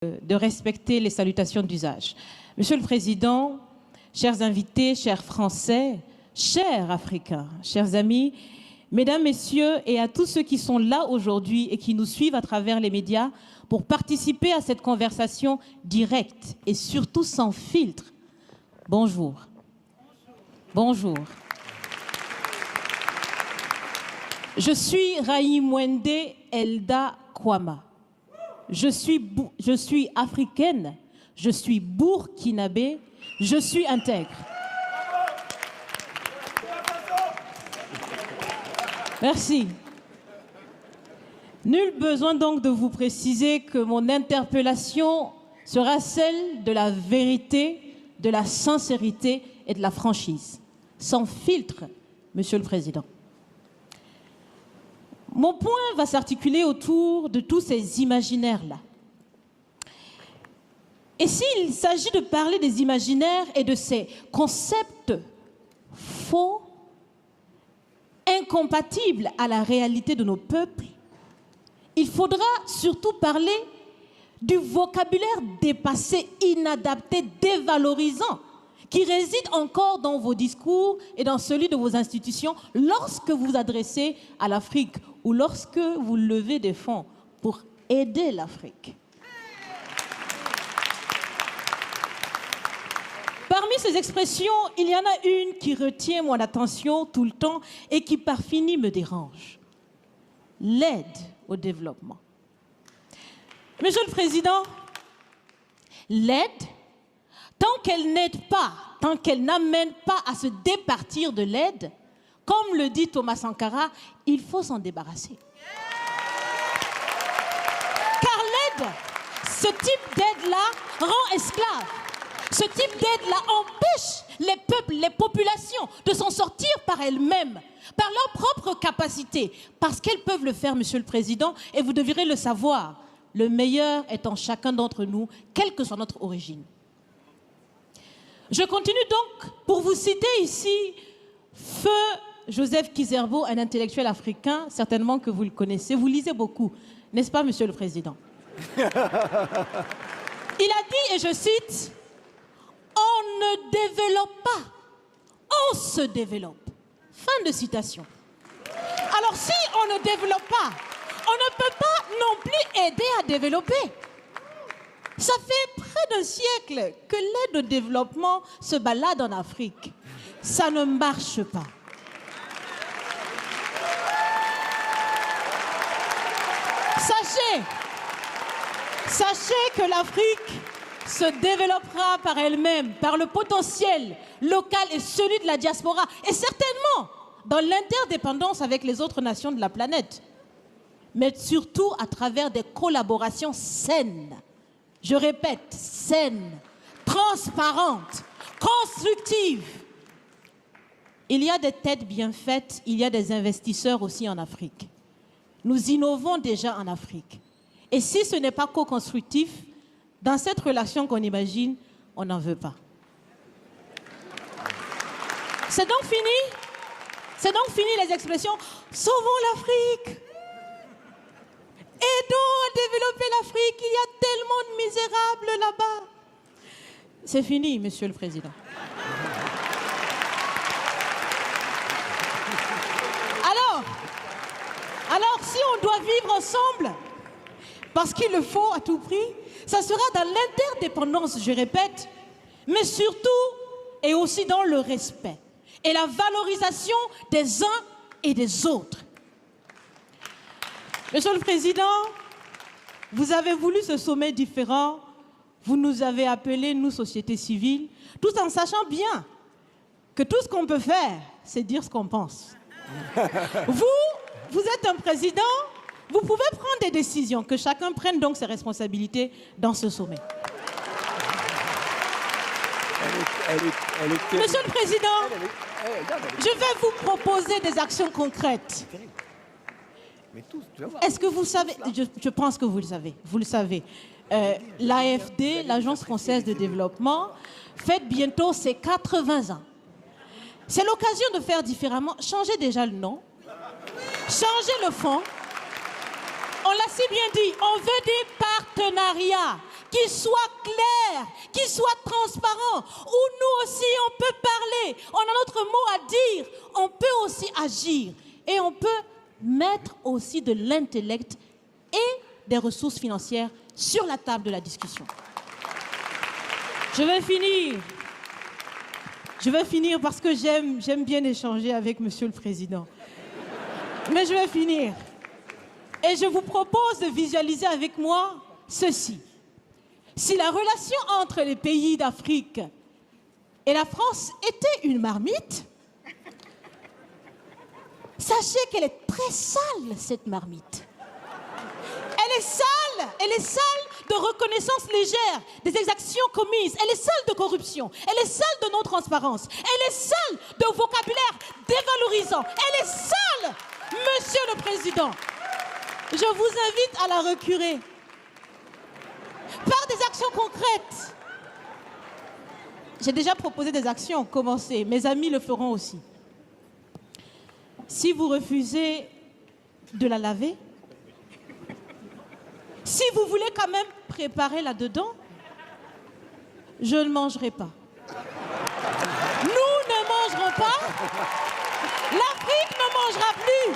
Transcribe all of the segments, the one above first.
de respecter les salutations d'usage. Monsieur le Président, chers invités, chers Français, chers Africains, chers amis, Mesdames, Messieurs, et à tous ceux qui sont là aujourd'hui et qui nous suivent à travers les médias pour participer à cette conversation directe et surtout sans filtre, bonjour. Bonjour. Je suis Raïmwende Elda Kwama. Je suis africaine, je suis burkinabé, je suis intègre. Merci. Nul besoin donc de vous préciser que mon interpellation sera celle de la vérité, de la sincérité et de la franchise. Sans filtre, Monsieur le Président. Mon point va s'articuler autour de tous ces imaginaires-là. Et s'il s'agit de parler des imaginaires et de ces concepts faux, incompatibles à la réalité de nos peuples, il faudra surtout parler du vocabulaire dépassé, inadapté, dévalorisant, qui réside encore dans vos discours et dans celui de vos institutions lorsque vous vous adressez à l'Afrique ou lorsque vous levez des fonds pour aider l'Afrique. Parmi ces expressions, il y en a une qui retient mon attention tout le temps et qui par fini me dérange. L'aide au développement. Monsieur le Président, l'aide, tant qu'elle n'aide pas, tant qu'elle n'amène pas à se départir de l'aide, comme le dit Thomas Sankara, il faut s'en débarrasser. Car l'aide, ce type d'aide-là rend esclave. Ce type d'aide-là empêche les peuples, les populations de s'en sortir par elles-mêmes, par leur propre capacité, parce qu'elles peuvent le faire, Monsieur le Président, et vous devrez le savoir, le meilleur est en chacun d'entre nous, quelle que soit notre origine. Je continue donc pour vous citer ici Feu Joseph Kizerbo, un intellectuel africain, certainement que vous le connaissez. Vous lisez beaucoup, n'est-ce pas, Monsieur le Président? Il a dit, et je cite, « On ne développe pas, on se développe. » Fin de citation. Alors si on ne développe pas, on ne peut pas non plus aider à développer. Ça fait près d'un siècle que l'aide au développement se balade en Afrique. Ça ne marche pas. Sachez que l'Afrique se développera par elle-même, par le potentiel local et celui de la diaspora, et certainement dans l'interdépendance avec les autres nations de la planète, mais surtout à travers des collaborations saines. Je répète, saines, transparentes, constructives. Il y a des têtes bien faites, il y a des investisseurs aussi en Afrique. Nous innovons déjà en Afrique. Et si ce n'est pas co-constructif, dans cette relation qu'on imagine, on n'en veut pas. C'est donc fini? C'est donc fini les expressions « Sauvons l'Afrique !» Aidons à développer l'Afrique, il y a tellement de misérables là-bas. C'est fini, Monsieur le Président. Alors, si on doit vivre ensemble, parce qu'il le faut à tout prix, ça sera dans l'interdépendance, je répète, mais surtout et aussi dans le respect et la valorisation des uns et des autres. Monsieur le Président, vous avez voulu ce sommet différent, vous nous avez appelés, nous, société civile, tout en sachant bien que tout ce qu'on peut faire, c'est dire ce qu'on pense. Vous êtes un président, vous pouvez prendre des décisions, que chacun prenne donc ses responsabilités dans ce sommet. Monsieur le Président, je vais vous proposer des actions concrètes. Est-ce que vous savez, je pense que vous le savez, l'AFD, l'Agence française de développement, fête bientôt ses 80 ans. C'est l'occasion de faire différemment, changer déjà le nom, changer le fond. On l'a si bien dit, on veut des partenariats qui soit clair, qui soit transparent, où nous aussi on peut parler, on a notre mot à dire, on peut aussi agir et on peut mettre aussi de l'intellect et des ressources financières sur la table de la discussion. Je vais finir parce que j'aime bien échanger avec Monsieur le Président. Mais je vais finir. Et je vous propose de visualiser avec moi ceci. Si la relation entre les pays d'Afrique et la France était une marmite, sachez qu'elle est très sale, cette marmite. Elle est sale de reconnaissance légère des exactions commises. Elle est sale de corruption. Elle est sale de non-transparence. Elle est sale de vocabulaire dévalorisant. Elle est sale, Monsieur le Président. Je vous invite à la recurer par des actions concrètes. J'ai déjà proposé des actions, commencez. Mes amis le feront aussi. Si vous refusez de la laver, si vous voulez quand même préparer là-dedans, je ne mangerai pas. Nous ne mangerons pas. L'Afrique ne mangera plus.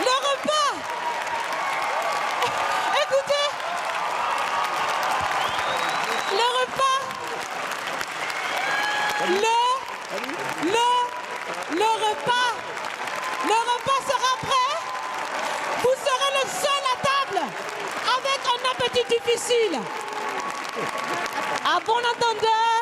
Le repas. Écoutez. Le repas. Le repas sera prêt. Vous serez le seul à table avec un appétit difficile. À bon entendeur.